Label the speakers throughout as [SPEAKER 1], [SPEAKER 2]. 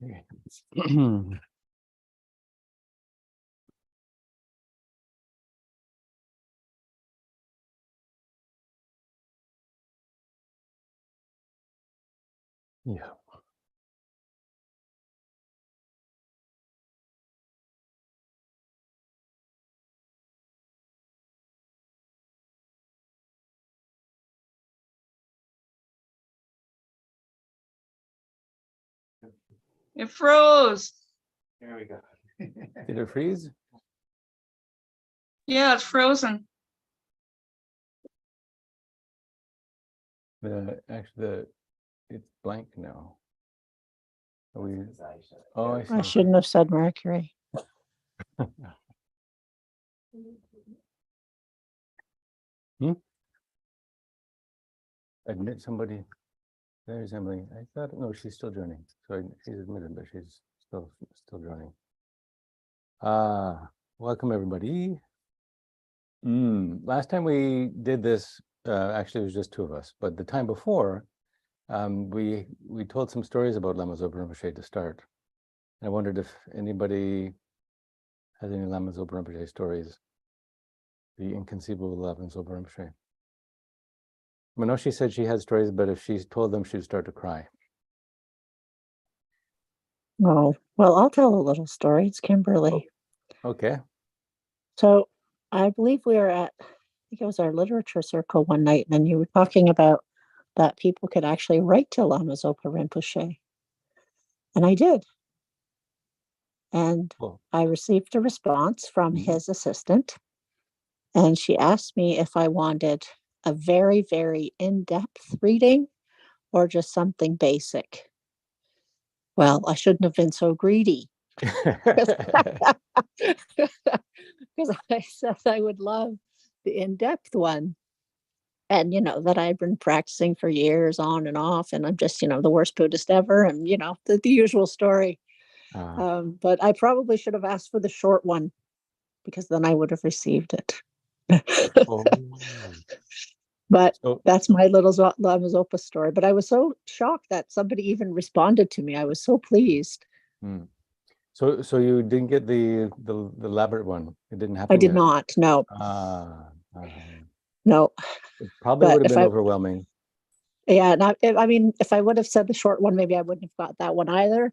[SPEAKER 1] Yeah.
[SPEAKER 2] It froze.
[SPEAKER 1] There we go. Did it freeze?
[SPEAKER 2] Yeah, it's frozen.
[SPEAKER 1] It's blank now. Oh, I see.
[SPEAKER 3] I shouldn't have said Mercury.
[SPEAKER 1] Admit somebody. There's Emily. I thought no, she's still joining. So she's admitted, but she's still joining. Welcome everybody. Last time we did this, actually it was just two of us, but the time before, we told some stories about Lama Zopa Rinpoche to start. I wondered if anybody has any Lama Zopa Rinpoche stories. The inconceivable Lama Zopa Rinpoche. Minoshi said she had stories, but if she told them, she'd start to cry.
[SPEAKER 3] Oh, well, I'll tell a little story. It's Kimberly.
[SPEAKER 1] Oh, okay.
[SPEAKER 3] So I believe we were at, I think it was our literature circle one night, and you were talking about that people could actually write to Lama Zopa Rinpoche. And I did. And I received a response from his assistant. And she asked me if I wanted a very, very in-depth reading or just something basic. Well, I shouldn't have been so greedy. Because I said I would love the in-depth one. And, that I'd been practicing for years on and off. And I'm just, the worst Buddhist ever. And, the usual story. But I probably should have asked for the short one, because then I would have received it. But that's my little Lama Zopa story. But I was so shocked that somebody even responded to me. I was so pleased.
[SPEAKER 1] So you didn't get the elaborate one. It didn't happen.
[SPEAKER 3] I did not. No. No.
[SPEAKER 1] It probably would have been overwhelming.
[SPEAKER 3] Yeah, and I mean, if I would have said the short one, maybe I wouldn't have got that one either.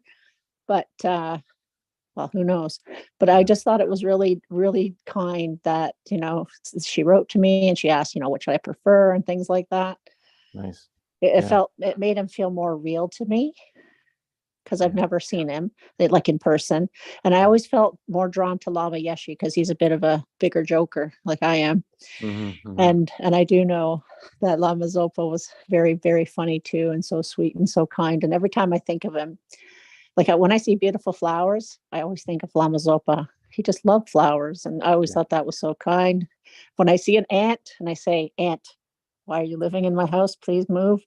[SPEAKER 3] But well, who knows? But I just thought it was really, really kind that, she wrote to me and she asked, what should I prefer and things like that.
[SPEAKER 1] Nice.
[SPEAKER 3] It made him feel more real to me, because I've never seen him like in person. And I always felt more drawn to Lama Yeshe because he's a bit of a bigger joker like I am. And I do know that Lama Zopa was very, very funny too, and so sweet and so kind. And every time I think of him, like when I see beautiful flowers, I always think of Lama Zopa. He just loved flowers. And I always thought that was so kind. When I see an ant and I say, "Ant, why are you living in my house? Please move."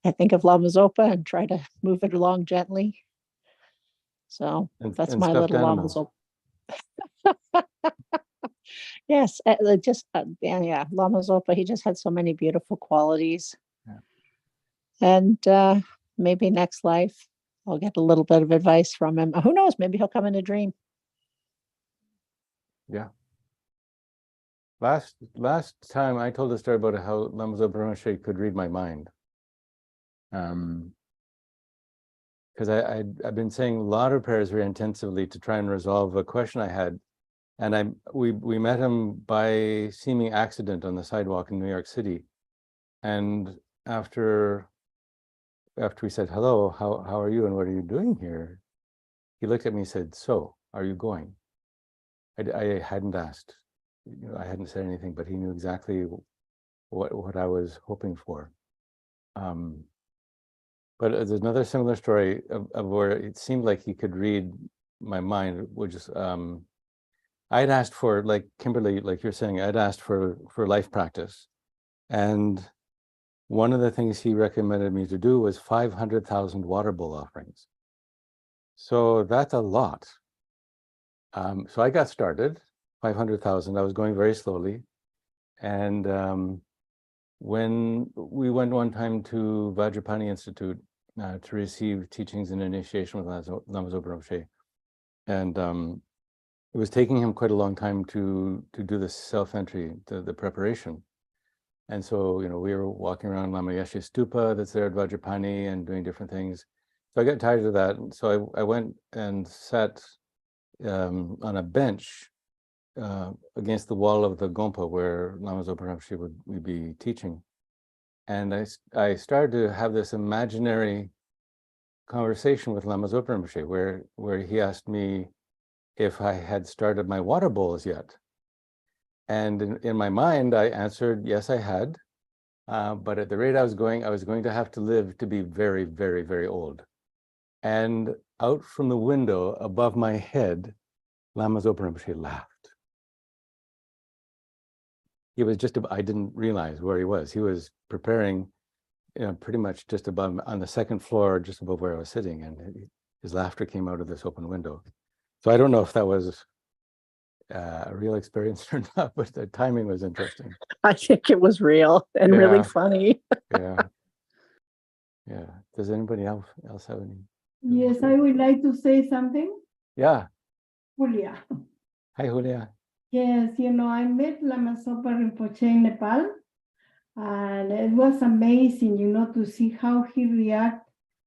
[SPEAKER 3] I think of Lama Zopa and try to move it along gently. So that's my little Lama Zopa. Yes, Lama Zopa, he just had so many beautiful qualities. And maybe next life, I'll get a little bit of advice from him. Who knows? Maybe he'll come in a dream.
[SPEAKER 1] Yeah. Last time I told a story about how Lama Zopa Rinpoche could read my mind. Because I've been saying a lot of prayers very intensively to try and resolve a question I had. And we met him by seeming accident on the sidewalk in New York City. And after we said, "Hello, how are you and what are you doing here?" He looked at me and said, "So, are you going?" I hadn't asked, I hadn't said anything, but he knew exactly what I was hoping for. But there's another similar story of where it seemed like he could read my mind, which is, I'd asked for, like Kimberly, like you're saying, I'd asked for life practice. And one of the things he recommended me to do was 500,000 water bowl offerings. So that's a lot. So I got started, 500,000. I was going very slowly. And when we went one time to Vajrapani Institute to receive teachings and initiation with Lama Zopa Rinpoche. And it was taking him quite a long time to do the self-entry, the preparation. And so, you know, we were walking around Lama Yeshe Stupa that's there at Vajrapani and doing different things. So I got tired of that. And so I went and sat on a bench against the wall of the Gompa where Lama Zopa Rinpoche would be teaching. And I started to have this imaginary conversation with Lama Zopa Rinpoche where he asked me if I had started my water bowls yet. And in my mind, I answered, yes, I had. But at the rate I was going to have to live to be very, very, very old. And out from the window above my head, Lama Zopa Rinpoche laughed. He was I didn't realize where he was. He was preparing, you know, pretty much just above, on the second floor, just above where I was sitting. And his laughter came out of this open window. So I don't know if that was a real experience or not, but the timing was interesting.
[SPEAKER 3] I think it was real and really
[SPEAKER 1] Yeah.
[SPEAKER 3] funny.
[SPEAKER 1] Yeah. Yeah. Does anybody else have any?
[SPEAKER 4] Yes, I would like to say something.
[SPEAKER 1] Yeah.
[SPEAKER 4] Julia.
[SPEAKER 1] Hi, Julia.
[SPEAKER 4] Yes, you know, I met Lama Zopa Rinpoche in Nepal, and it was amazing, you know, to see how he reacted.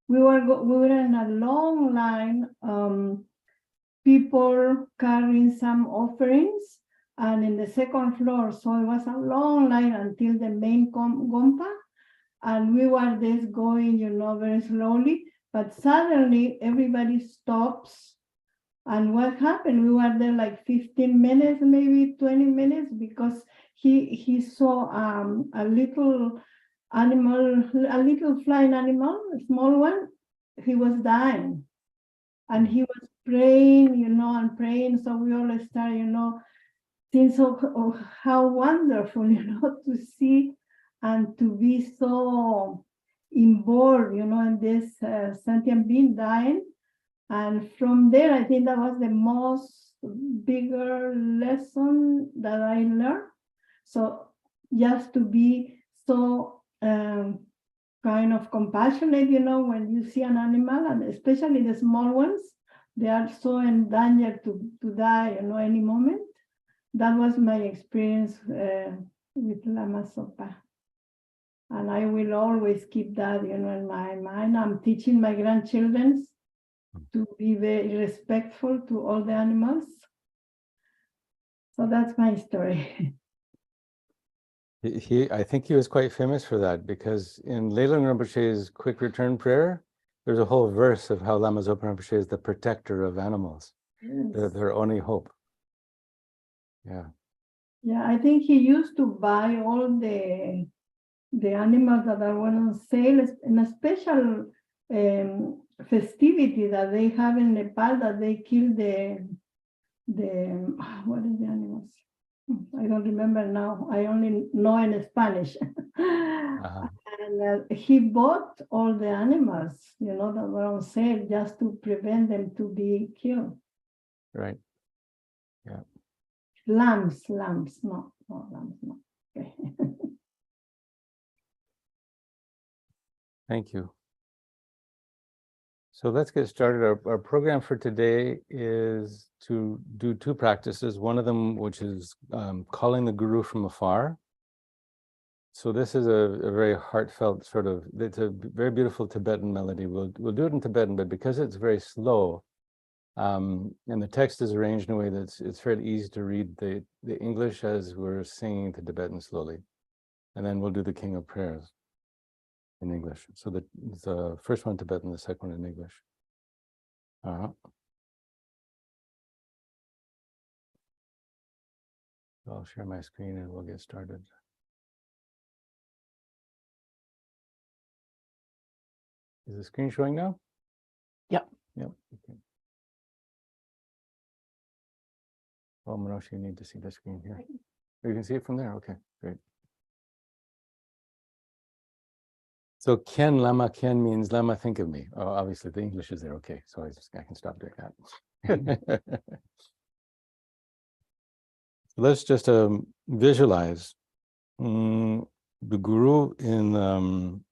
[SPEAKER 4] We were in a long line, people carrying some offerings, and in the second floor, so it was a long line until the main Gompa, and we were just going, you know, very slowly, but suddenly everybody stops. And what happened? We were there like 15 minutes, maybe 20 minutes, because he saw a little animal, a little flying animal, a small one. He was dying, and he was praying, you know, and praying. So we all started, you know, think of how wonderful, you know, to see and to be so involved, you know, in this sentient being dying. And from there, I think that was the most bigger lesson that I learned. So just to be so kind of compassionate, you know, when you see an animal, and especially the small ones, they are so in danger to die, you know, any moment. That was my experience with Lama Zopa. And I will always keep that, you know, in my mind. I'm teaching my grandchildren to be very respectful to all the animals. So that's my story.
[SPEAKER 1] I think he was quite famous for that, because in Leyland Rinpoche's quick return prayer, there's a whole verse of how Lama Zopa Rinpoche is the protector of animals.
[SPEAKER 4] Yes.
[SPEAKER 1] They're their only hope. Yeah.
[SPEAKER 4] Yeah, I think he used to buy all the animals that are on sale in a special festivity that they have in Nepal, that they kill the what is the animals? I don't remember now. I only know in Spanish. And he bought all the animals, you know, that were on sale just to prevent them to be killed.
[SPEAKER 1] Right. Yeah.
[SPEAKER 4] Lambs, no lambs, no. Okay.
[SPEAKER 1] Thank you. So let's get started. Our program for today is to do two practices. One of them, which is calling the guru from afar. So this is a very heartfelt sort of, it's a very beautiful Tibetan melody. We'll do it in Tibetan, but because it's very slow, and the text is arranged in a way that it's fairly easy to read the English as we're singing the Tibetan slowly. And then we'll do the King of Prayers in English. So the first one Tibetan, the second one in English. I'll share my screen and we'll get started. Is the screen showing now?
[SPEAKER 3] Yep.
[SPEAKER 1] Yep. Okay. Well, Manoshi, you need to see the screen here. You can see it from there. Okay, great. So Ken, Lama Ken means Lama, think of me. Oh, obviously the English is there. Okay, so I can stop doing that. Let's just visualize the guru in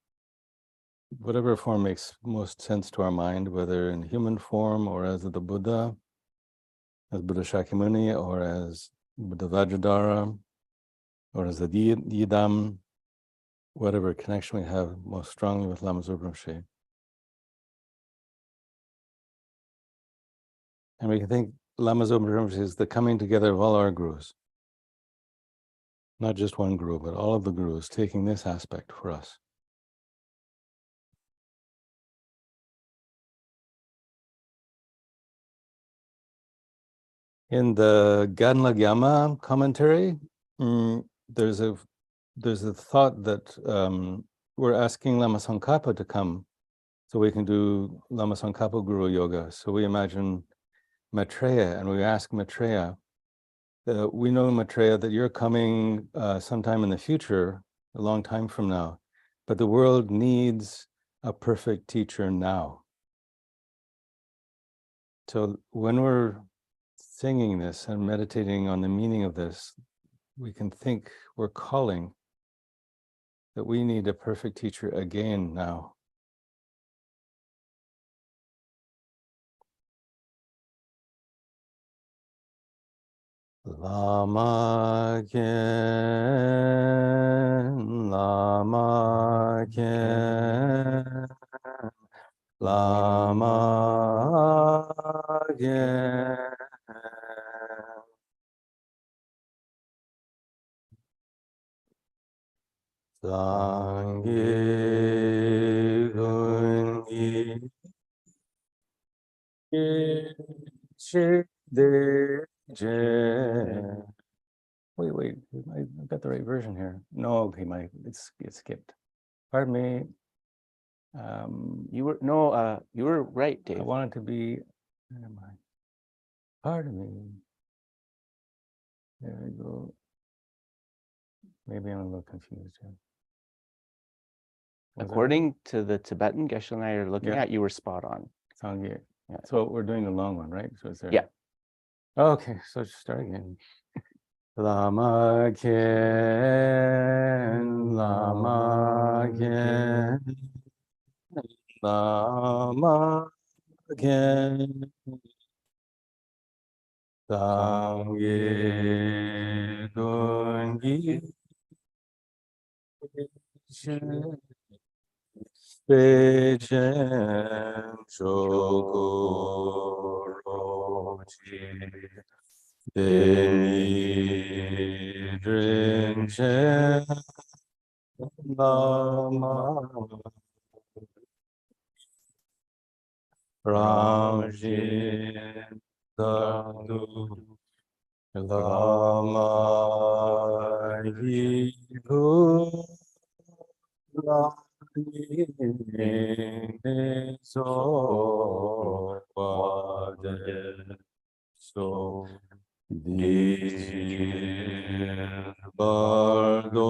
[SPEAKER 1] whatever form makes most sense to our mind, whether in human form or as the Buddha, as Buddha Shakyamuni, or as Buddha Vajradhara, or as the Yidam, whatever connection we have most strongly with Lama Zopa Rinpoche. And we can think Lama Zopa Rinpoche is the coming together of all our gurus. Not just one guru, but all of the gurus taking this aspect for us. In the Ganlagyama commentary, there's a thought that we're asking Lama Tsongkhapa to come so we can do Lama Tsongkhapa Guru Yoga. So we imagine Maitreya and we ask Maitreya, we know Maitreya that you're coming sometime in the future, a long time from now, but the world needs a perfect teacher now. So when we're singing this and meditating on the meaning of this, we can think we're calling that we need a perfect teacher again now. Lama Gen, Lama Gen, Lama Gen. Sangye Gungi Yeshe Wait, I got the right version here. No, okay, it's skipped. Pardon me.
[SPEAKER 5] You were right, Dave.
[SPEAKER 1] I wanted to be, where am I? Pardon me. There we go. Maybe I'm a little confused here. Was that
[SPEAKER 5] According to the Tibetan Geshe and I are looking
[SPEAKER 1] Yeah.
[SPEAKER 5] at, you were spot on.
[SPEAKER 1] Sangye?
[SPEAKER 5] Yeah.
[SPEAKER 1] So we're doing the long one, right? So it's there.
[SPEAKER 5] Yeah.
[SPEAKER 1] Okay, so start again. Lama Ken, Lama Ken, Lama Ken, Sangye Gungi Pechen Shokorochi Deni Drinchen Lama Ramjin Dadu Lama Yihu So so Dijir Bardo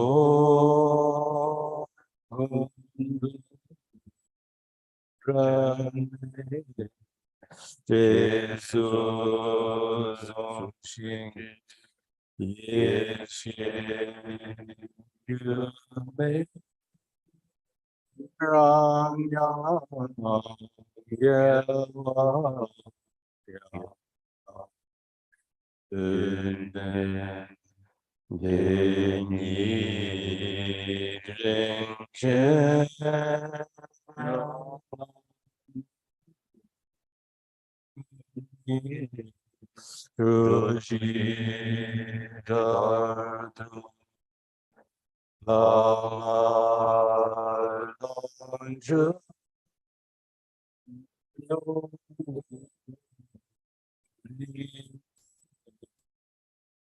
[SPEAKER 1] Jesus Zongxing Yeshe Yume Rangya Yelwa Dünden Deni Drenchen Ruji Dardu Lama Lonju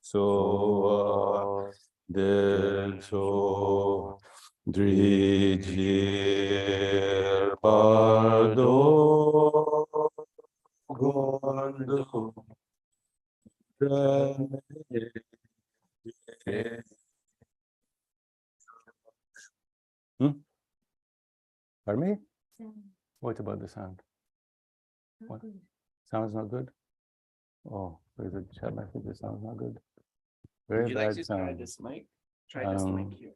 [SPEAKER 1] So Del So Drijir Bardo Gondo Pardon me? What about the sound? What? Sound's not good? Oh, there's a chat message. The sound's not good. Very bad sound.
[SPEAKER 5] mic? Try this mic
[SPEAKER 1] Um,
[SPEAKER 5] here.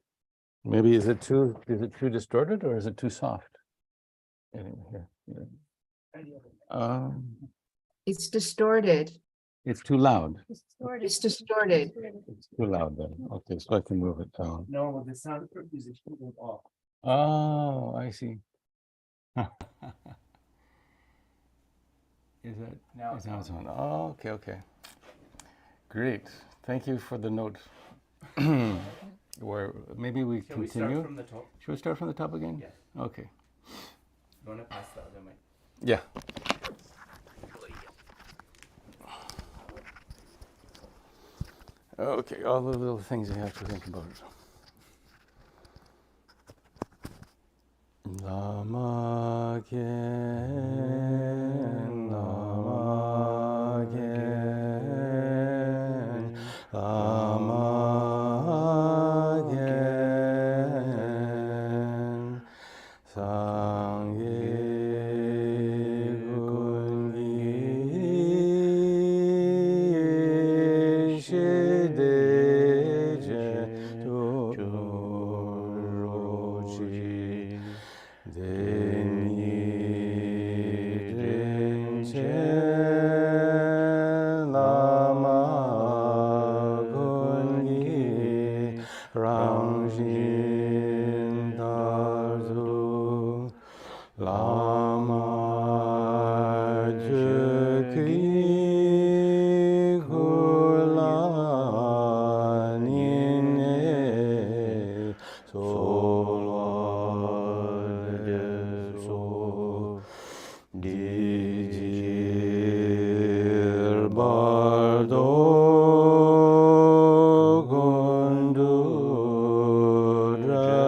[SPEAKER 1] Maybe is it too distorted or is it too soft? Anyway, here.
[SPEAKER 6] It's distorted.
[SPEAKER 1] It's too loud.
[SPEAKER 6] It's distorted.
[SPEAKER 1] It's too loud then. Okay, so I can move it down.
[SPEAKER 5] No, the sound is off.
[SPEAKER 1] Oh, I see. Is that
[SPEAKER 5] Now
[SPEAKER 1] is now it's on? Oh, okay, okay. Great. Thank you for the note. Where maybe we
[SPEAKER 5] Can we
[SPEAKER 1] continue.
[SPEAKER 5] start from the top?
[SPEAKER 1] Should we start from the top again?
[SPEAKER 5] Yes.
[SPEAKER 1] Okay.
[SPEAKER 5] You want to pass the other mic?
[SPEAKER 1] Yeah. Okay, all the little things you have to think about. Lama again, Lama again, Lama again, Sangye Gungi Yeshe Deje Toroji Denyi Drenche Lama Gungi Rangjin Darzu Lama Jöki Gulanine Solvade So Dijir Bardo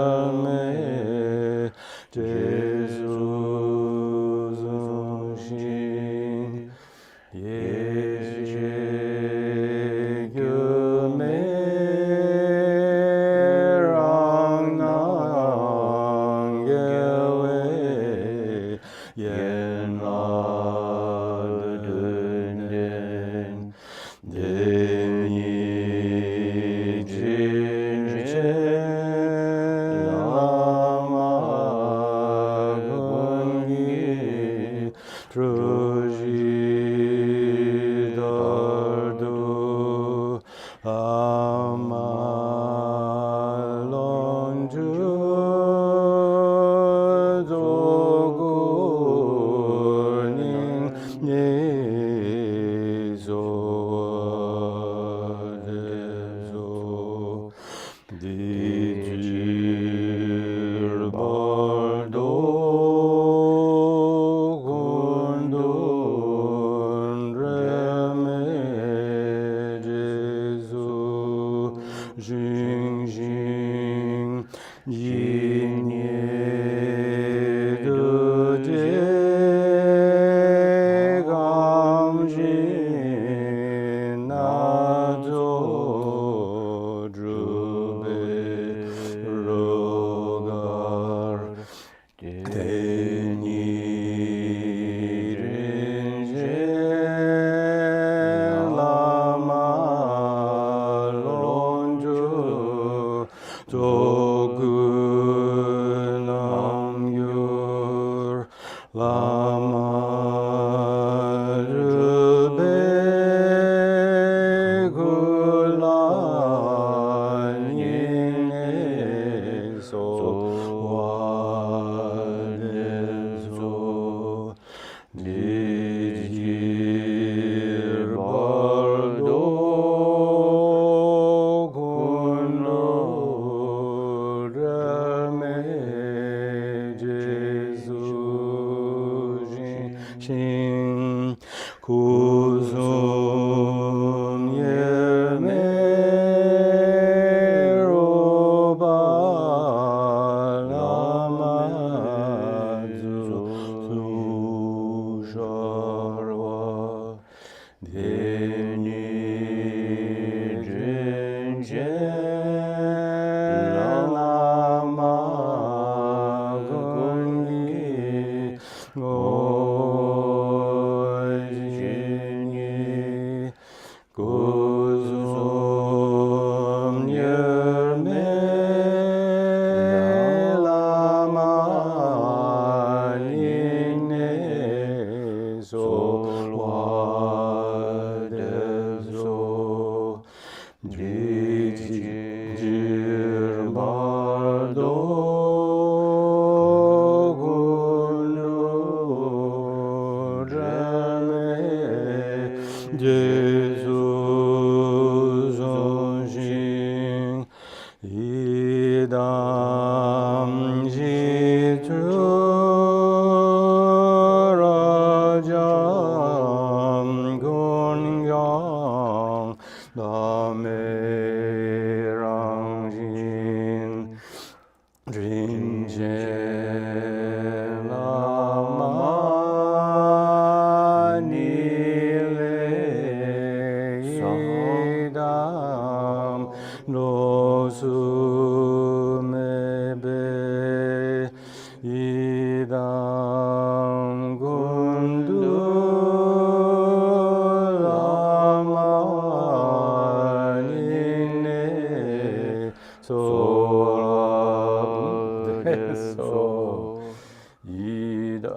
[SPEAKER 1] Gundurame Jesus Shin Yeshe Gyume Rangnang Gyewe Yen Aduden Denyi Jinche Lama Gungi Truji Dardu Amalonju Zogunin Yezo Adezo Dijir Bardo Gundun Reme Jesu Jing Jing Yin Ye Duje Gam Jin Nazo Drube Rogar Denyi Rinje Lama Lonju Togunam Yur Lama Rube Gulanine So Wadezo Dijir Bardo Gunurame Jesu Shin Kuzum Yeme Roba Lama Sujarwa Denyi Drenje Lama Gungi Gojinyi Guzum Yerme Lama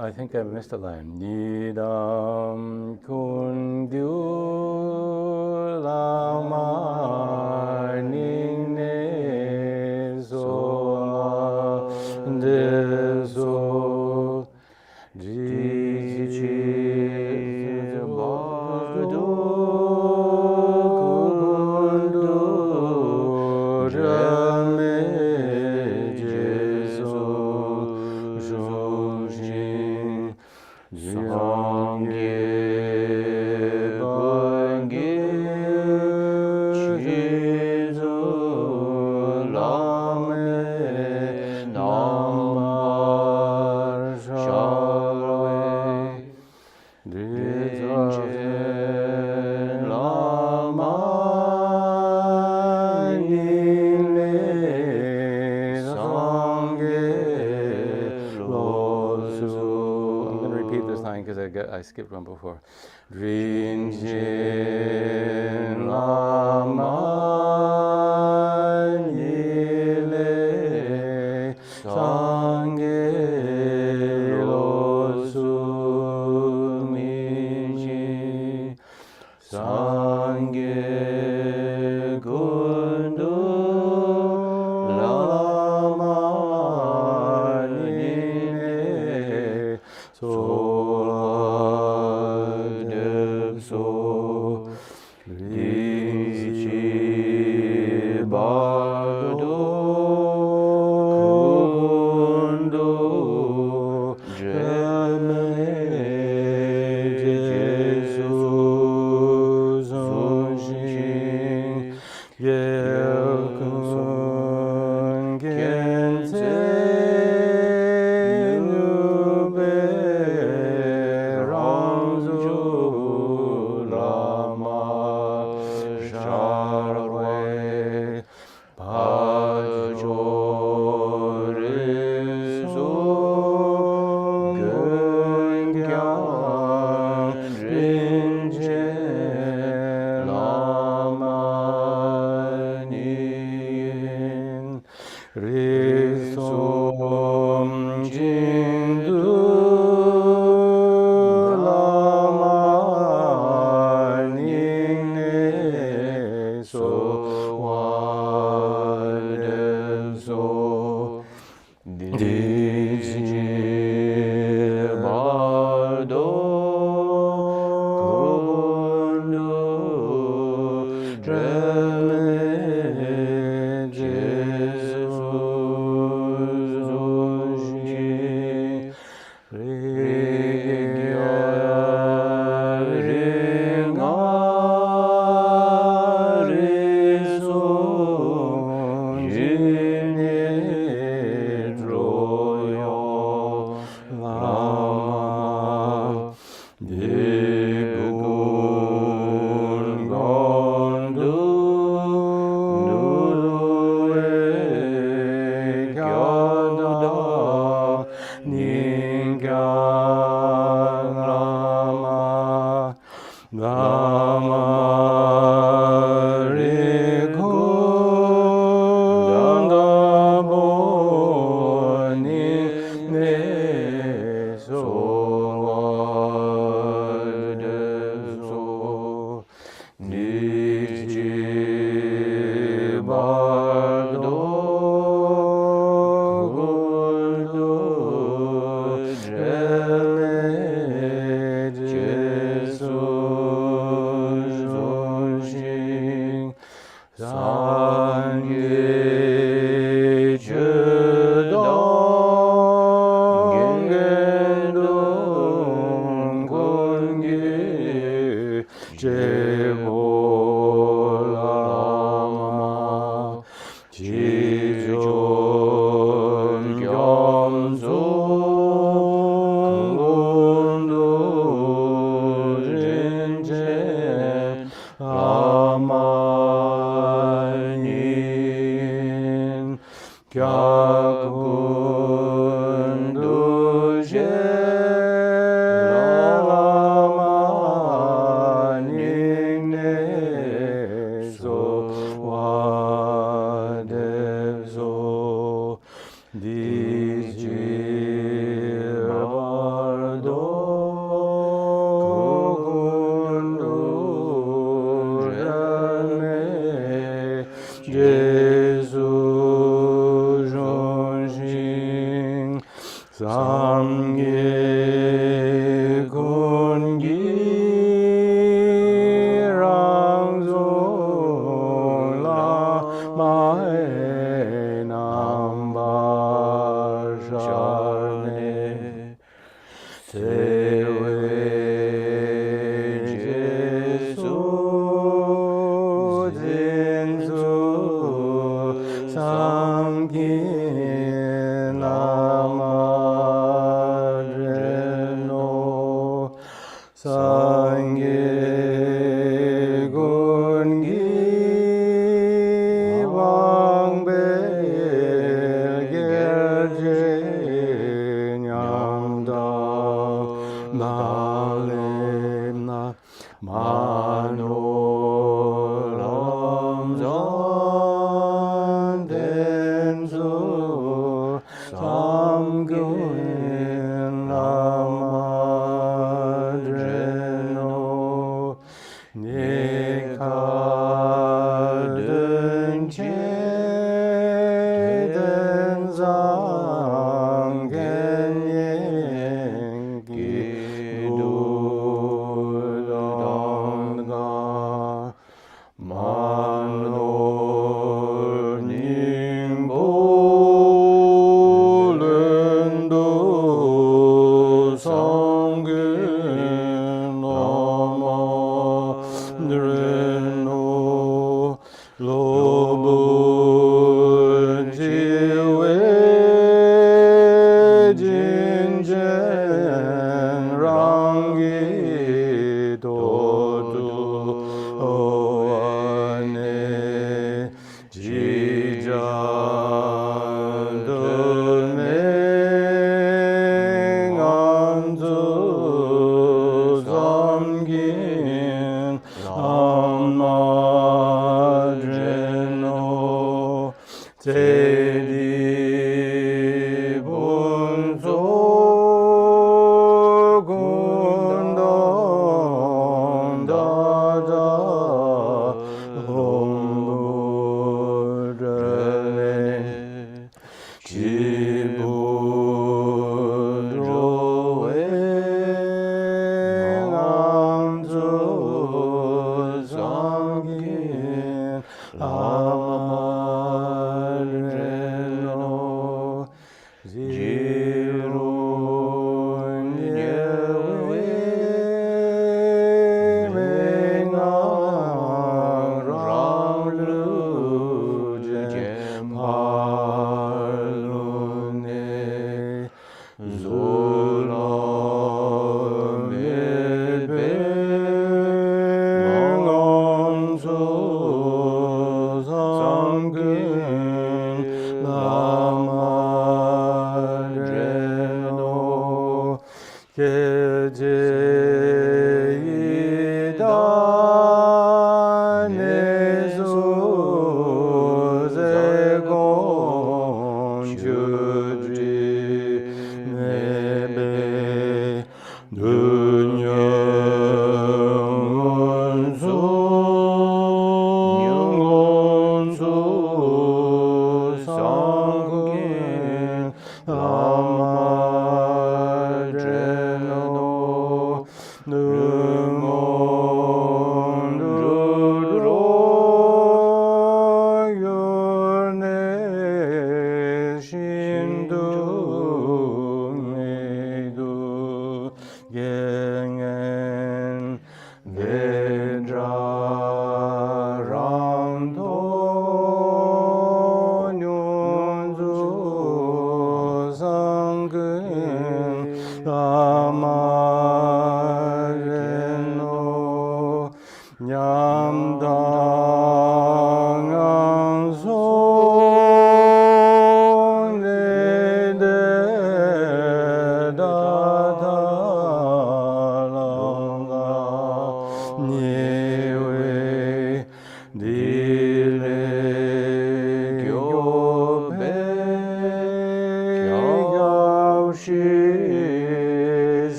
[SPEAKER 1] I think I missed a line. Nidam kundyu lama ningne so de so ji badu kundu rame jesu jojin Zangye Bangye Chizu Lame Nambar Sharwe Drizhe Lama Nile Sangye Losu. I'm going to repeat this line because I skipped one before. Rinjin Lama Nile Sangye Losu Miji Sangye Kundu Lama Nile So so Rishi Bado Kundu Jame Jesu Zonshin Yelkun Kense Nube Ramzu Lama Sharwe Pajorizo Gengyan Rinje Lama Niyin Rizom Jindu Lama Ningne So Wadezo Diji Bardo Kundu Dreme Jesu Zoji Rigya Ringa Riso Jine Droyo Lama Digun Gondu Nulue Gyada Ningang Lama Lama Rikunda Boni Ne So Sangye gungi vangbel gerje nyamda nalemna manolam zandenzu samgyun lamadreno nikadun cheden zangenyen gidudanga manor nimbolendo sangin lama dreno lobun jiwe jinjen rangi dodu oane jijan menganzu zamgin amadreno tedi bunzo gundam dada hombudane Chibudroe namzu zamgin amadreno jirun yewe mengang ramlu jemparlune zulamedbengonzu zamgin lamadreno Lamadreno numondro yone shindu medu gengen vedra ramdo nyunzu sangin lamadreno nyamdang ansong nede dadalanga niwe dile gyobe gyawshi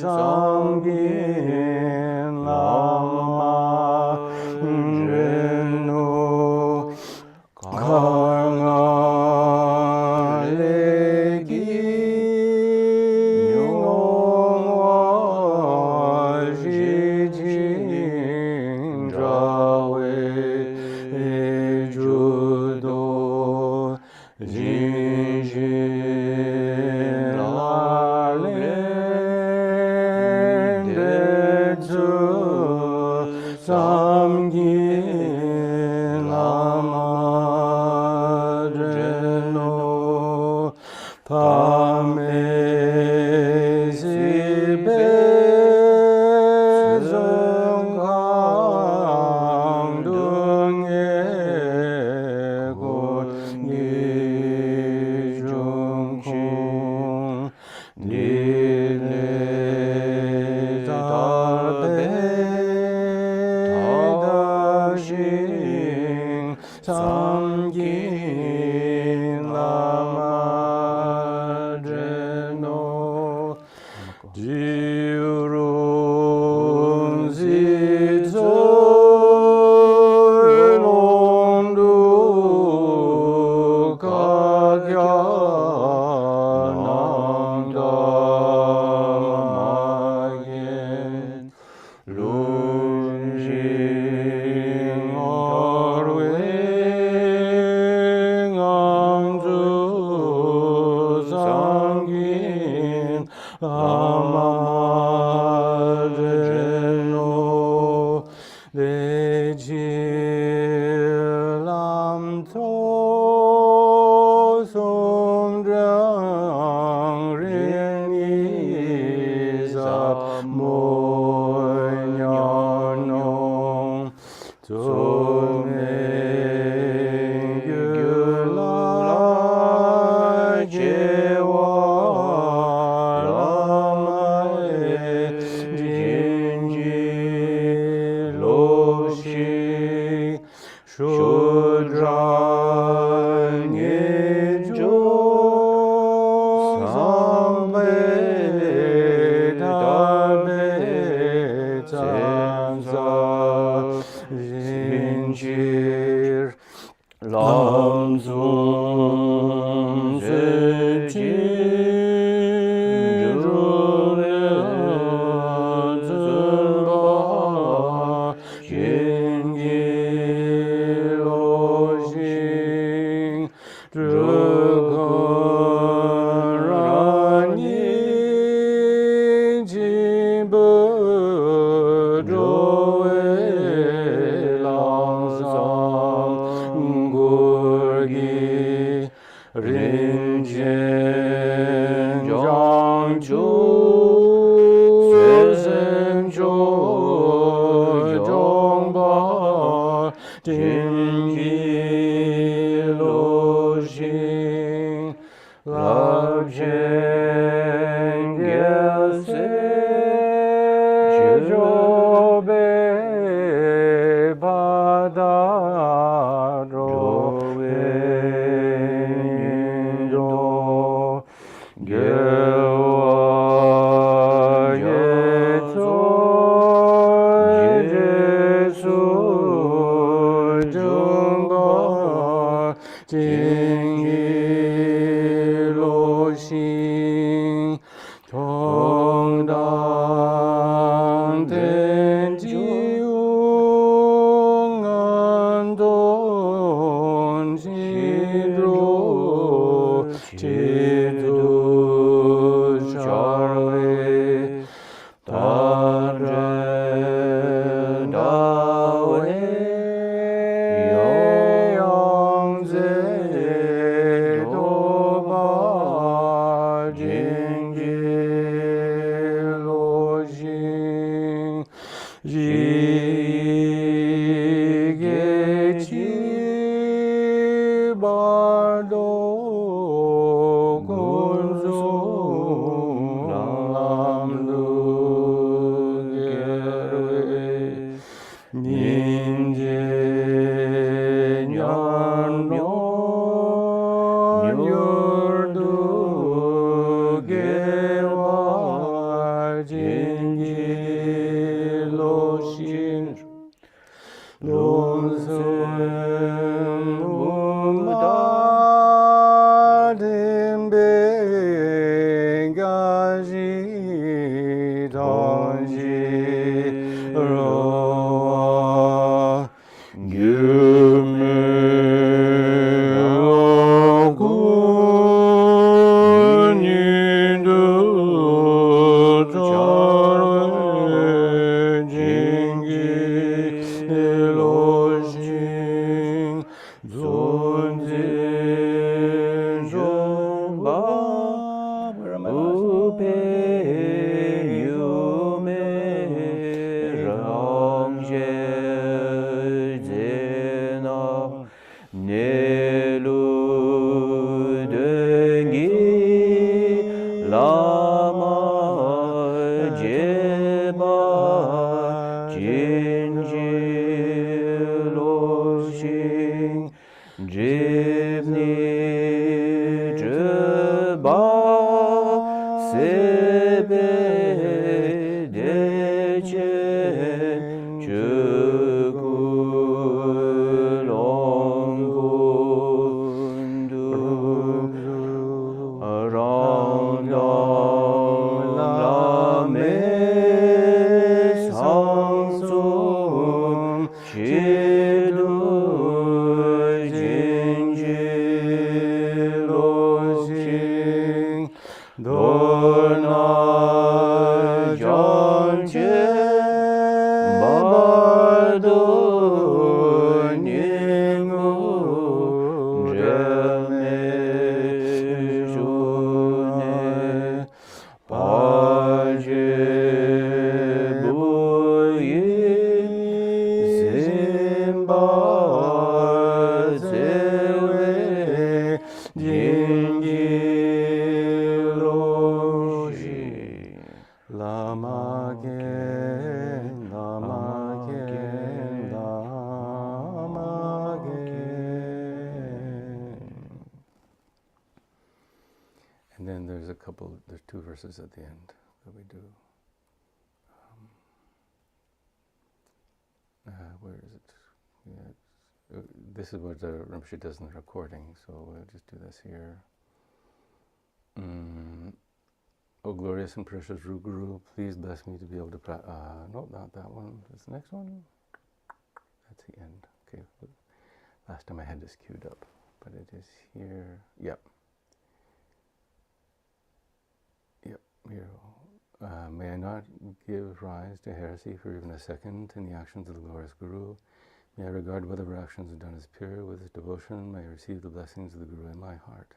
[SPEAKER 1] samgin lama dreno karngalegi nyongwa jijin drawe judo jinjin lalen 모녀노 조매귤라 제와 라마의 진지로시 슈드랑의 조 삼베다베 장사 진실 람숭 세진주면준바 진기로싱 르거라니 지부로에 랑상 굴기 린젠장주 쇠생조 정바 진기로싱 랍쟁gel세 조베 바다로 웨인도 개와예토 예수 정바 진기로싱 동당된 지웅안돈지로 지두절외 다레다웨 영제도바 진기로싱 지게지발도 군송남루게르 닌제년묘 진기로신 론승무다딘베가지 던지로와 유명군인도 저를 진기로싱 존진종바 우페유메 랑제제나 네루등기 라마 제바 진지로싱 집니 즈바 세베 대체 주구롱군두 랑랑라메 상송 지두 진지로싱 도나 전체 2 verses at the end that we do. Where is it? Yeah, this is what Rinpoche does in the recording, so we'll just do this here. Oh, glorious and precious Ru Guru, please bless me to be able to no, not that one. It's the next one. That's the end. Okay. Last time I had this queued up, but it is here. Yep. Yep. Here. May I not give rise to heresy for even a second in the actions of the glorious Guru. May I regard whatever actions are done as pure with his devotion. May I receive the blessings of the Guru in my heart.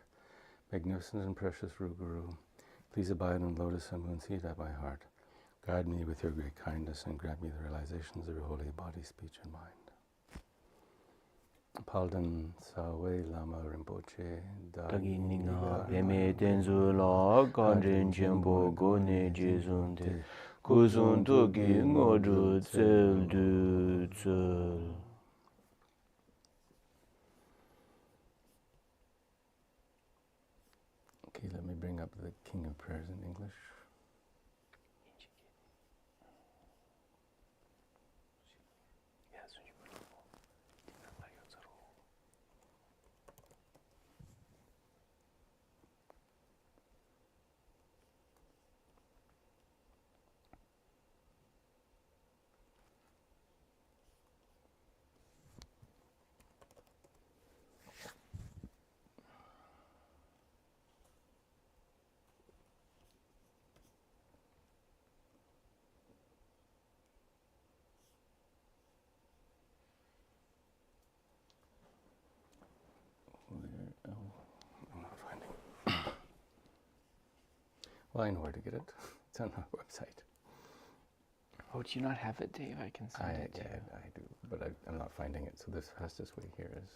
[SPEAKER 1] Magnificent and precious Ru Guru, please abide in lotus and moon seat at my heart. Guide me with your great kindness and grant me the realizations of your holy body, speech, and mind. Palden Sawe Lama Rinpoche
[SPEAKER 7] Dagi Ninga Peme Tenzu La Kanren Chenpo Gone Jezunde Kuzun Toki Ngodu Tsel Du Tsel.
[SPEAKER 1] Okay, let me bring up the King of Prayers in English. I'm not finding. Well, I know where to get it. It's on our website.
[SPEAKER 7] Oh, do you not have it, Dave? I can send it to you.
[SPEAKER 1] I do, but I'm not finding it. So the fastest way here is.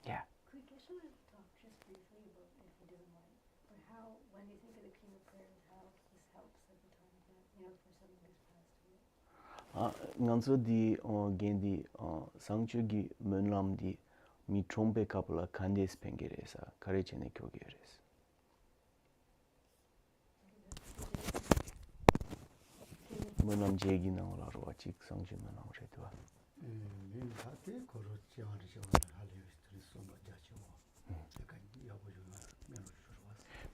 [SPEAKER 7] Yeah.
[SPEAKER 8] Could we just sort of talk just briefly about, if he doesn't mind, or how, when you think of the King of Prayers, how this helps at the time that, for someone who's passed away?
[SPEAKER 7] Nganso di gendi sangchugi menlam di mi trompe kapula kandes pengeresa karechene kyogeres. Menam jegi na ola roachik sangchu menam redwa.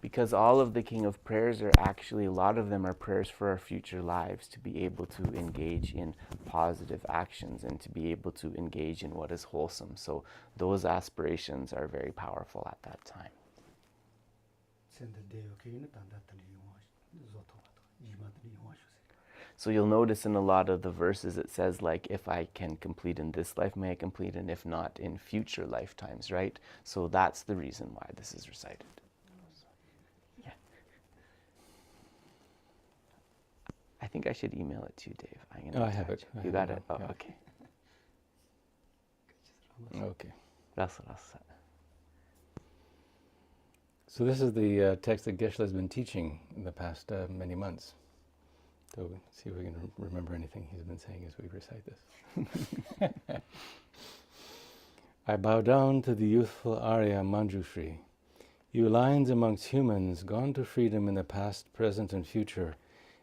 [SPEAKER 7] Because all of the King of Prayers are actually, a lot of them are prayers for our future lives, to be able to engage in positive actions and to be able to engage in what is wholesome. So those aspirations are very powerful at that time. So you'll notice in a lot of the verses it says, like, if I can complete in this life, may I complete, and if not, in future lifetimes, right? So that's the reason why this is recited. Yeah. I think I should email it to you, Dave. I'm gonna
[SPEAKER 1] I have it.
[SPEAKER 7] You got it? Oh,
[SPEAKER 1] yeah.
[SPEAKER 7] okay.
[SPEAKER 1] Okay.
[SPEAKER 7] Rasa.
[SPEAKER 1] So this is the text that Geshe has been teaching in the past many months. So we'll see if we can remember anything he's been saying as we recite this. I bow down to the youthful Arya Manjushri. You lions amongst humans, gone to freedom in the past, present, and future.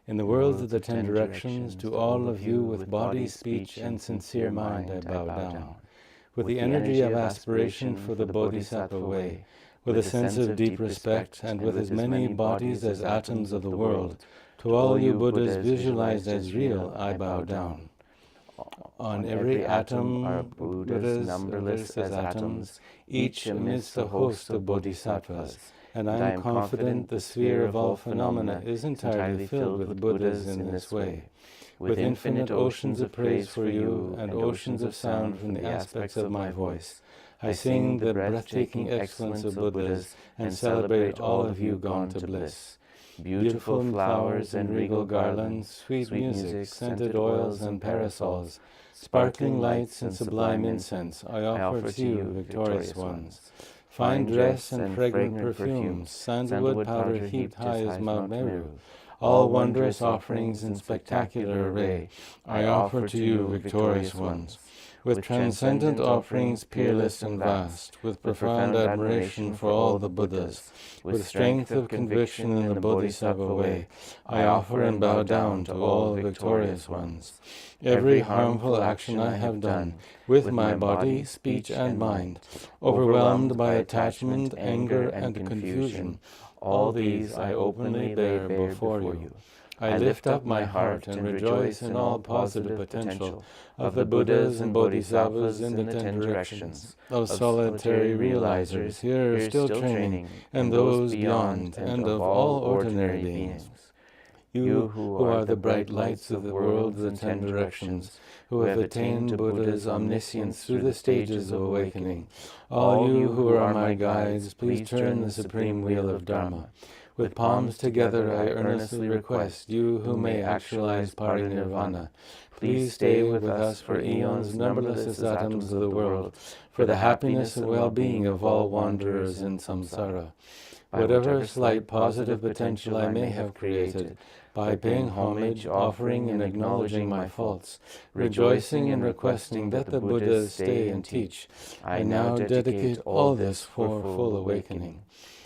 [SPEAKER 1] In the worlds of the 10 directions, to all of you with body, speech, and sincere mind, I bow down. With the energy of aspiration for the Bodhisattva way, with a sense of deep respect, and with as many bodies as atoms of the world, to all you Buddhas visualized as real, I bow down. On every atom are Buddhas, numberless as atoms, each amidst a host of Bodhisattvas, and I am confident the sphere of all phenomena is entirely filled with Buddhas in this way. With infinite oceans of praise for you, and oceans of sound from the aspects of my voice, I sing the breathtaking excellence of Buddhas, and celebrate all of you gone to bliss. Beautiful flowers and regal garlands, sweet music, scented oils and parasols, sparkling lights and sublime incense, I offer to you, victorious ones. Fine dress and fragrant perfumes, sandalwood powder heaped high as Mount Meru, all wondrous offerings in spectacular array, I offer to you, victorious ones. With transcendent offerings peerless and vast, with profound admiration for all the Buddhas, with strength of conviction in the Bodhisattva way, I offer and bow down to all victorious ones. Every harmful action I have done, with my body, speech, and mind, overwhelmed by attachment, anger, and confusion, all these I openly bear before you. I lift up my heart and rejoice in all positive potential of the Buddhas and Bodhisattvas in the 10 directions, of solitary realizers here still training, and those beyond, and of all ordinary beings. You who are the bright lights of the world of the 10 directions, who have attained Buddha's omniscience through the stages of awakening, all you who are my guides, please turn the supreme wheel of Dharma. With palms together I earnestly request you who may actualize parinirvana, please stay with us for eons numberless as atoms of the world, for the happiness and well-being of all wanderers in samsara. Whatever slight positive potential I may have created, by paying homage, offering and acknowledging my faults, rejoicing and requesting that the Buddhas stay and teach, I now dedicate all this for full awakening.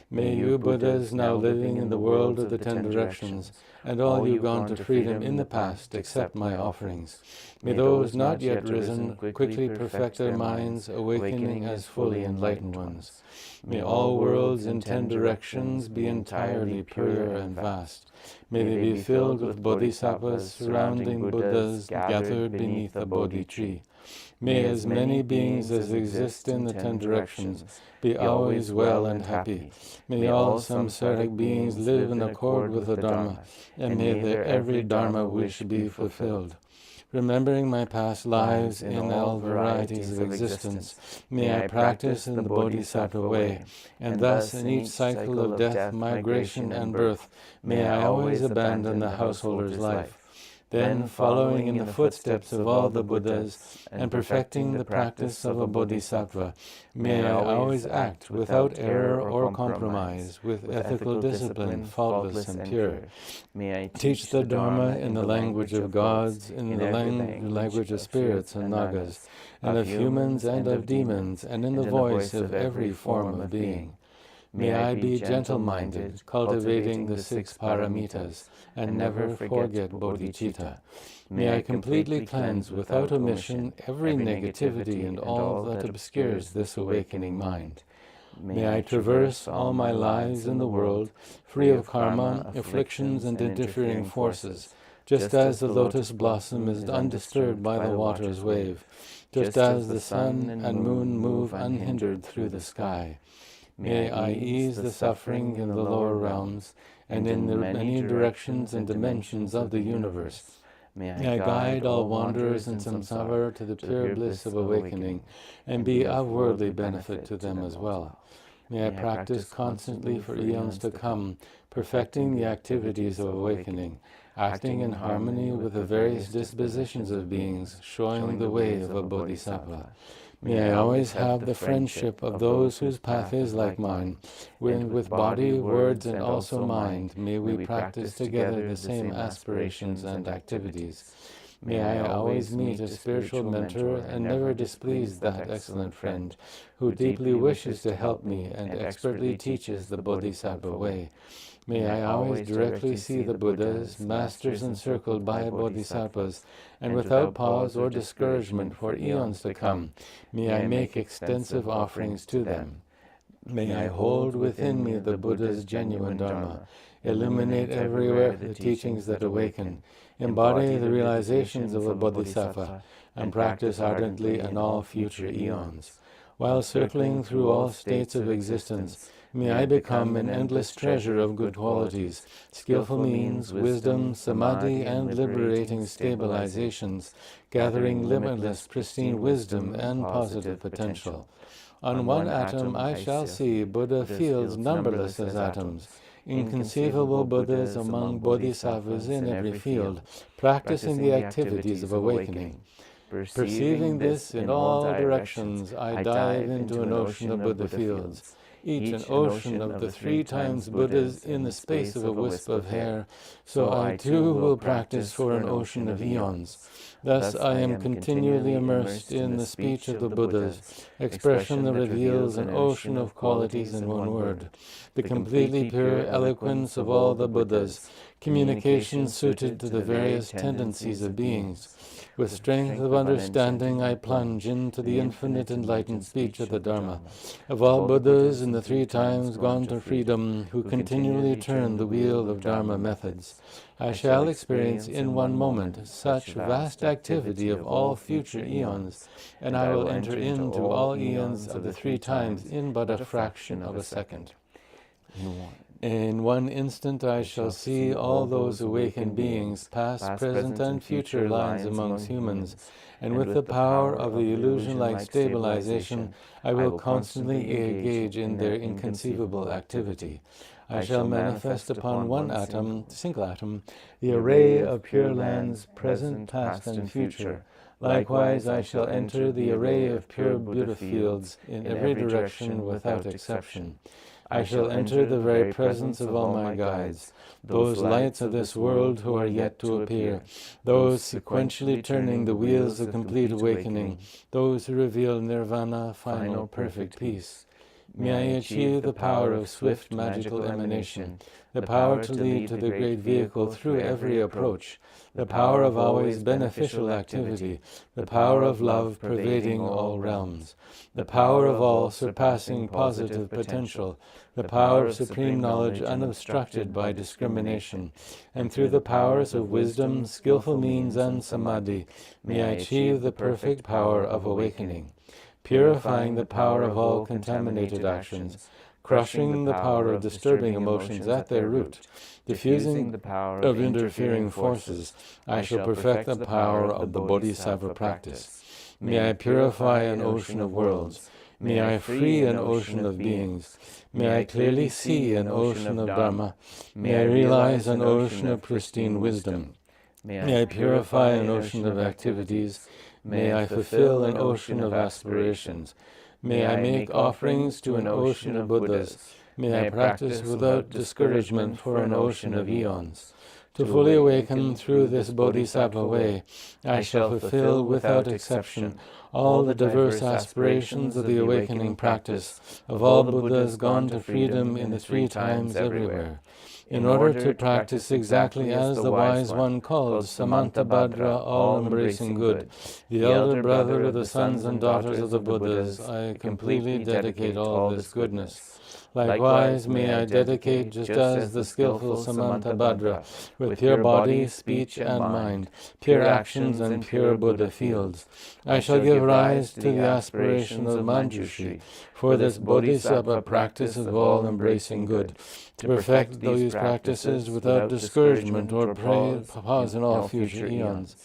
[SPEAKER 1] May you Buddhas now living in the world of the 10 directions, and all you gone to freedom in the past, accept my offerings. May those not yet risen quickly perfect their minds, awakening as fully enlightened ones. May all worlds in 10 directions be entirely pure and vast. May they be filled with bodhisattvas surrounding Buddhas gathered beneath a Bodhi tree. May as many beings as exist in the 10 directions be always well and happy. May all samsaric beings live in accord with the Dharma, and may their every Dharma wish be fulfilled. Remembering my past lives in all varieties of existence, may I practice in the Bodhisattva way, and thus in each cycle of death, migration, and birth, may I always abandon the householder's life. Then, following in the footsteps of all the Buddhas, and perfecting the practice of a Bodhisattva, may I always act without error or compromise, with ethical discipline, faultless and pure. May I teach the Dharma in the language of gods, in the language of spirits and nagas, and of humans and of demons, and in the voice of every form of being. May I be gentle-minded, cultivating the 6 paramitas, and never forget bodhicitta. May I completely cleanse without omission every negativity and all that obscures this awakening mind. May I traverse all my lives in the world, free of karma, afflictions, and interfering forces, just as the lotus blossom is undisturbed by the water's wave, just as the sun and moon move unhindered through the sky. May I ease the suffering in the lower realms, and in the many directions and dimensions of the universe. May I guide all wanderers in samsara to the pure bliss of awakening, and be of worldly benefit to them as well. May I practice constantly for eons to come, perfecting the activities of awakening, acting in harmony with the various dispositions of beings, showing the way of a bodhisattva. May I always have the friendship of those whose path is like mine, when with body, words, and also mind, may we practice together the same aspirations and activities. May I always meet a spiritual mentor and never displease that excellent friend, who deeply wishes to help me and expertly teaches the Bodhisattva way. May I always directly see the Buddhas, masters encircled by Bodhisattvas, and without pause or discouragement for eons to come, may I make extensive offerings to them. May I hold within me the Buddha's genuine Dharma, illuminate everywhere the teachings that awaken, embody the realizations of a Bodhisattva, and practice ardently in all future eons. While circling through all states of existence, may I become an endless treasure of good qualities, skillful means, wisdom, samadhi, and liberating stabilizations, gathering limitless, pristine wisdom and positive potential. On one atom I shall see Buddha fields numberless as atoms, inconceivable Buddhas among Bodhisattvas in every field, practicing the activities of awakening. Perceiving this in all directions, I dive into an ocean of Buddha fields. each an ocean of the 3 times Buddhas in the space of a wisp of hair, so I too will practice for an ocean of eons. Thus I am continually immersed in the speech of the Buddhas, expression that reveals an ocean of qualities in one word, the completely pure eloquence of all the Buddhas, communication suited to the various tendencies of beings. With strength of understanding I plunge into the infinite enlightened speech of the Dharma, of all Buddhas in the 3 times gone to freedom, who continually turn the wheel of Dharma methods. I shall experience in one moment such vast activity of all future eons, and I will enter into all eons of the 3 times in but a fraction of a second. In one instant I shall see all those awakened beings, past, present, and future lines amongst humans, and with the power of the illusion-like stabilization, I will constantly engage in their inconceivable activity. I shall manifest upon one atom, single atom, the array of pure lands, present, past, and future. Likewise, I shall enter the array of pure Buddha fields in every direction without exception. I shall enter the very presence of all my guides, those lights of this world who are yet to appear, those sequentially turning the wheels of complete awakening, those who reveal nirvana, final perfect peace. May I achieve the power of swift magical emanation, the power to lead to the great vehicle through every approach, the power of always beneficial activity, the power of love pervading all realms, the power of all surpassing positive potential, the power of supreme knowledge unobstructed by discrimination, and through the powers of wisdom, skillful means, and samadhi, may I achieve the perfect power of awakening, purifying the power of all contaminated actions, crushing the power of disturbing emotions at their root, diffusing the power of interfering forces. I shall perfect the power of the Bodhisattva practice. May I purify an ocean of worlds. May I free an ocean of beings. May I clearly see an ocean of Dharma. May I realize an ocean of pristine wisdom. May I purify an ocean of activities. May I fulfill an ocean of aspirations. May I make offerings to an ocean of Buddhas. May I practice without discouragement for an ocean of eons. To fully awaken through this Bodhisattva way, I shall fulfill without exception all the diverse aspirations of the awakening practice of all Buddhas gone to freedom in the 3 times everywhere. In order to practice exactly as the wise one called Samantabhadra, all-embracing good, the elder brother of the sons and daughters of the Buddhas, I completely dedicate all this goodness. Likewise, may I dedicate, just as the skillful Samantabhadra, with pure body, speech, and mind, pure actions, and pure Buddha fields. I shall give rise to the aspiration of Manjushri, for this Bodhisattva practice of all-embracing good, to perfect these practices without discouragement or pause in all future eons.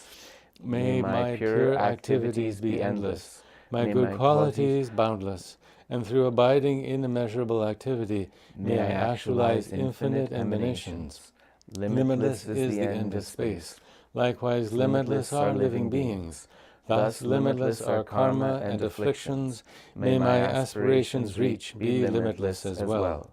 [SPEAKER 1] May my pure activities be endless, my good qualities boundless, and through abiding in immeasurable activity, may I actualize infinite emanations. Limitless is the end of space. Likewise, limitless are living beings. Thus, limitless are karma and afflictions. May my aspirations reach be limitless as well.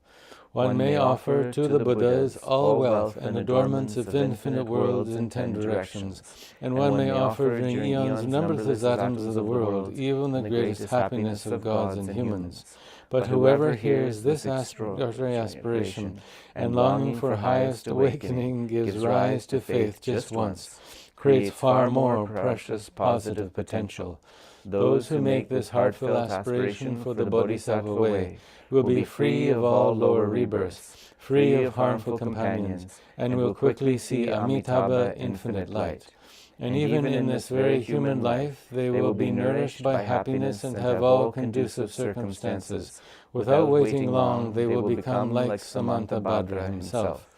[SPEAKER 1] One may offer to the Buddhas all wealth and adornments of infinite worlds in 10 directions, and one may offer during eons numberless atoms of the world, even the greatest happiness of gods and humans. But whoever hears this aspiration and longing for highest awakening gives rise to faith just once, creates far more precious positive potential. Those who make this heartfelt aspiration for the Bodhisattva way will be free of all lower rebirths, free of harmful companions, and will quickly see Amitabha, infinite light. And even in this very human life, they will be nourished by happiness and have all conducive circumstances. Without waiting long, they will become like Samantabhadra himself.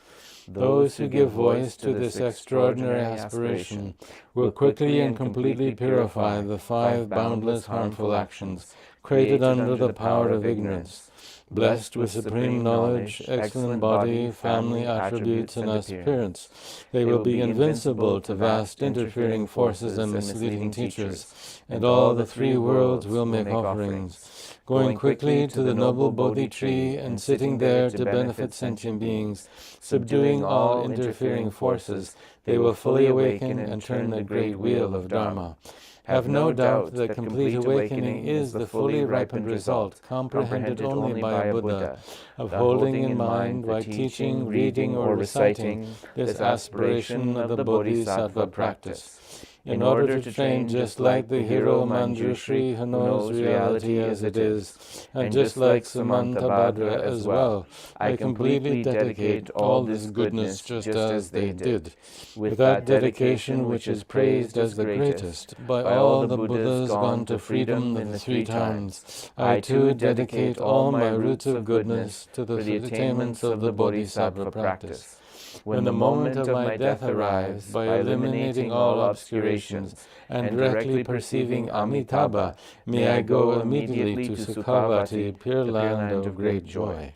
[SPEAKER 1] Those who give voice to this extraordinary aspiration will quickly and completely purify the 5 boundless harmful actions created under the power of ignorance. blessed with supreme knowledge, excellent body, family, attributes, and appearance. They will be invincible to vast interfering forces and misleading teachers, and all the three worlds will make offerings. Going quickly to the noble Bodhi tree and sitting there to benefit sentient beings, subduing all interfering forces, they will fully awaken and turn the great wheel of Dharma. Have no doubt that complete awakening is the fully ripened result, comprehended only by a Buddha, of holding in mind by teaching, reading, or reciting this aspiration of the Bodhisattva practice. In order to train just like the hero Manjushri who knows reality as it is, and just like Samantabhadra as well, I completely dedicate all this goodness just as they did. With that dedication which is praised as the greatest by all the Buddhas gone to freedom in the 3 times, I too dedicate all my roots of goodness to the attainments of the Bodhisattva practice. When the moment of my death arrives, by eliminating all obscurations and directly perceiving Amitabha, may I go immediately to Sukhavati, pure land of great joy.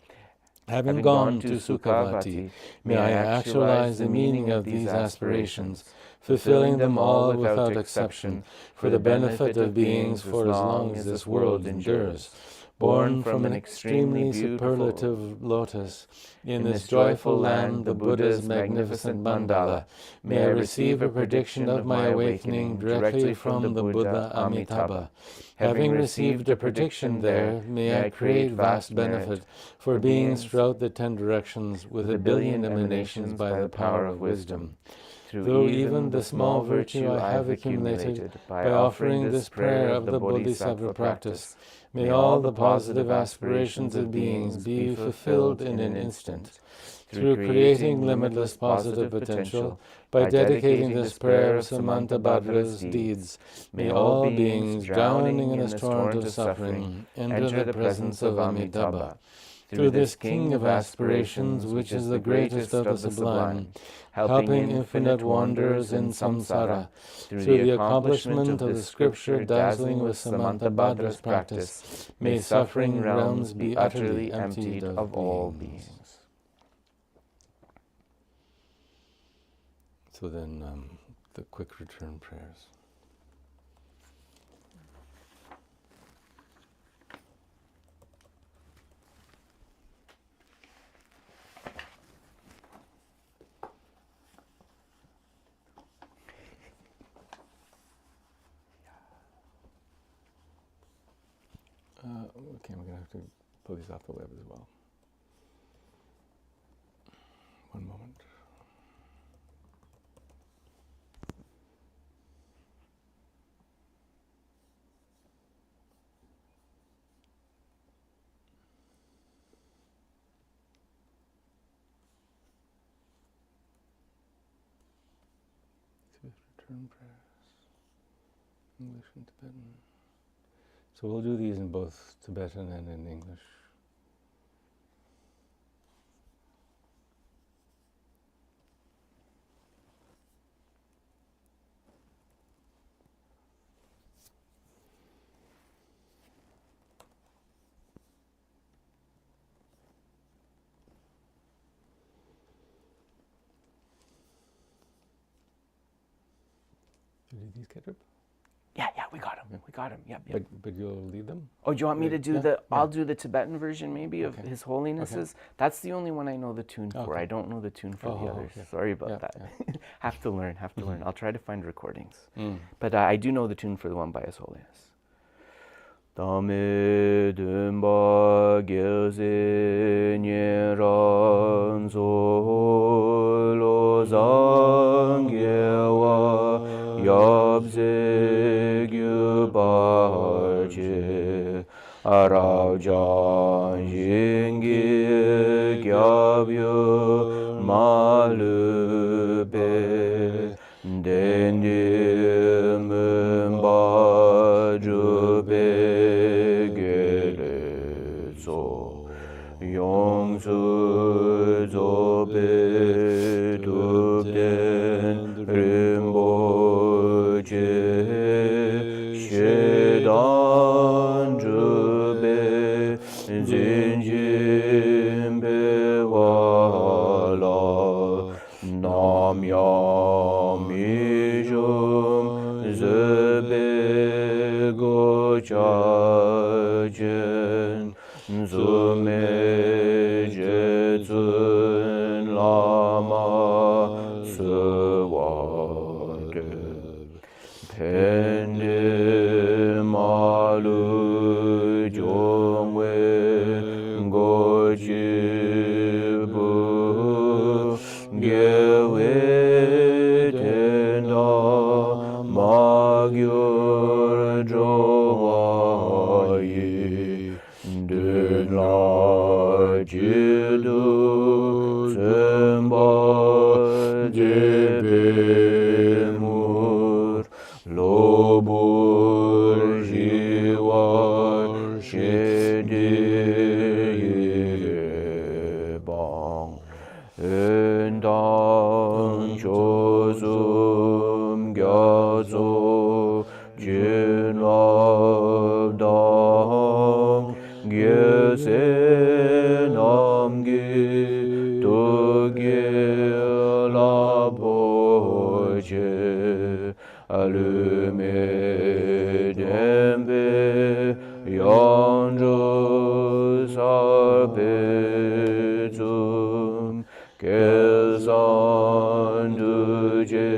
[SPEAKER 1] Having gone to Sukhavati, may I actualize the meaning of these aspirations, fulfilling them all without exception, for the benefit of beings for as long as this world endures. Born from an extremely superlative lotus, in this joyful land, the Buddha's magnificent mandala, may I receive a prediction of my awakening directly from the Buddha Amitabha. Having received a prediction there, may I create vast benefit for beings throughout the 10 directions with 1,000,000,000 emanations by the power of wisdom. Through even the small virtue I have accumulated by offering this prayer of the Bodhisattva practice, may all the positive aspirations of beings be fulfilled in an instant. Through creating limitless positive potential, by dedicating this prayer of Samantabhadra's deeds, may all beings drowning in this torrent of suffering enter the presence of Amitabha. Through this king of aspirations, which is the greatest of the sublime, helping infinite wanderers in samsara, through the accomplishment of the scripture dazzling with Samantabhadra's practice, may suffering realms be utterly emptied of all beings. So then the quick return prayers. Okay, we're going to have to pull these off the web as well. One moment. Swift return prayers, English and Tibetan. So we'll do these in both Tibetan and in English. Did these get up?
[SPEAKER 7] Yeah, we got him. We got him. Yep.
[SPEAKER 1] But you'll lead them?
[SPEAKER 7] Oh, do you want me to do
[SPEAKER 1] Yeah.
[SPEAKER 7] I'll do the Tibetan version maybe of His Holiness's.
[SPEAKER 1] Okay.
[SPEAKER 7] That's the only one I know the tune for.
[SPEAKER 1] Okay.
[SPEAKER 7] I don't know the tune for the others.
[SPEAKER 1] Okay.
[SPEAKER 7] Sorry about
[SPEAKER 1] Yeah,
[SPEAKER 7] that.
[SPEAKER 1] yeah.
[SPEAKER 7] Have to learn. I'll try to find recordings.
[SPEAKER 1] Mm.
[SPEAKER 7] But I do know the tune for the one by His Holiness. Dame dumba geze nyeran zolo zangyewa yabze gyubaje araujan jingi gyabyo malube dendi mumba jube Yongsu zobe dubden rimboche shedan jube zinji bego chajen zume jetsun lama sewade pende malu jongwe gojibu gewe tenda magyur jowayi dena jidu semba jebemur lobur jiwar shediyebang endang chosum gyazo jinwabdang gyese namgi togye laboje alume dembe yanjo sarbezum kezanduje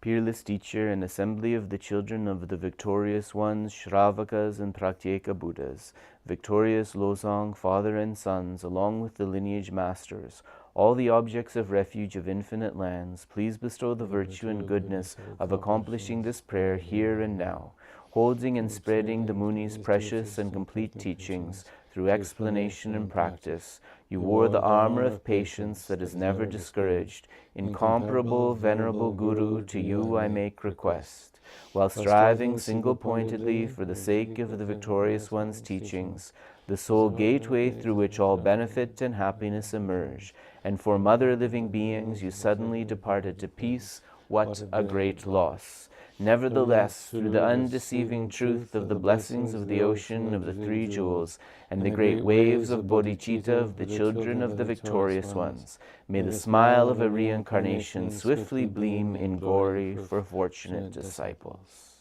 [SPEAKER 7] Peerless teacher and assembly of the children of the victorious ones, Shravakas and Pratyeka Buddhas, victorious Losang, father and sons, along with the lineage masters, all the objects of refuge of infinite lands, please bestow the virtue and goodness of accomplishing this prayer here and now, holding and spreading the Muni's precious and complete teachings through explanation and practice. You wore the armor of patience that is never discouraged. Incomparable, venerable Guru, to you I make request. While striving single-pointedly for the sake of the victorious one's teachings, the sole gateway through which all benefit and happiness emerge, and for mother living beings you suddenly departed to peace, what a great loss. Nevertheless, through the undeceiving truth of the blessings of the ocean of the three jewels and the great waves of bodhicitta of the children of the victorious ones, may the smile of a reincarnation swiftly gleam in glory for fortunate disciples.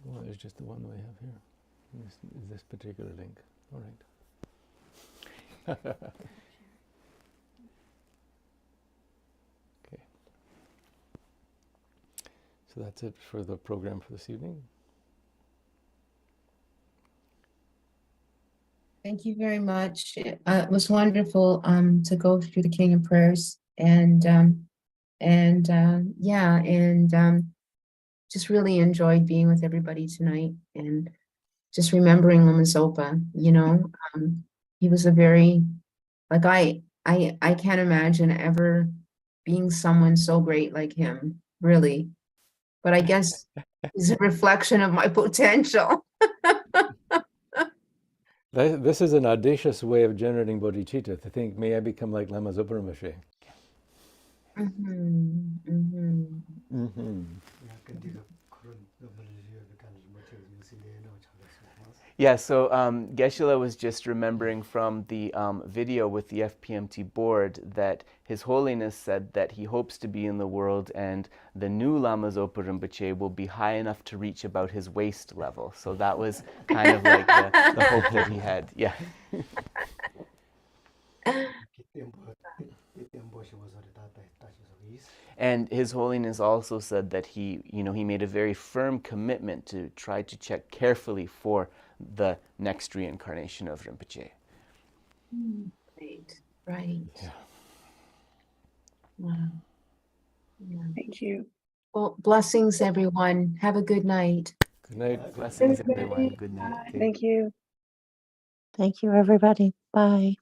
[SPEAKER 1] Well, it's just the one we have here. This particular link. All right. Okay. So that's it for the program for this evening.
[SPEAKER 6] Thank you very much. It was wonderful to go through the King of Prayers just really enjoyed being with everybody tonight and just remembering Lama Zopa. You know, he was a very, like I can't imagine ever being someone so great like him, really. But I guess it's a reflection of my potential.
[SPEAKER 1] This is an audacious way of generating bodhicitta, to think, may I become like Lama Zopa Rinpoche.
[SPEAKER 7] Yeah, so Geshe-la was just remembering from the video with the FPMT board that His Holiness said that he hopes to be in the world and the new Lama Zopa Rinpoche will be high enough to reach about his waist level. So that was kind of like the hope that he had. Yeah. And His Holiness also said that he made a very firm commitment to try to check carefully for the next reincarnation of Rinpoche.
[SPEAKER 6] Right.
[SPEAKER 1] Yeah.
[SPEAKER 6] Wow. Yeah.
[SPEAKER 2] Thank you.
[SPEAKER 6] Well, blessings, everyone. Have a good night.
[SPEAKER 1] Good night.
[SPEAKER 7] Blessings, everyone. Good night.
[SPEAKER 2] Thank you.
[SPEAKER 3] Thank you, everybody. Bye.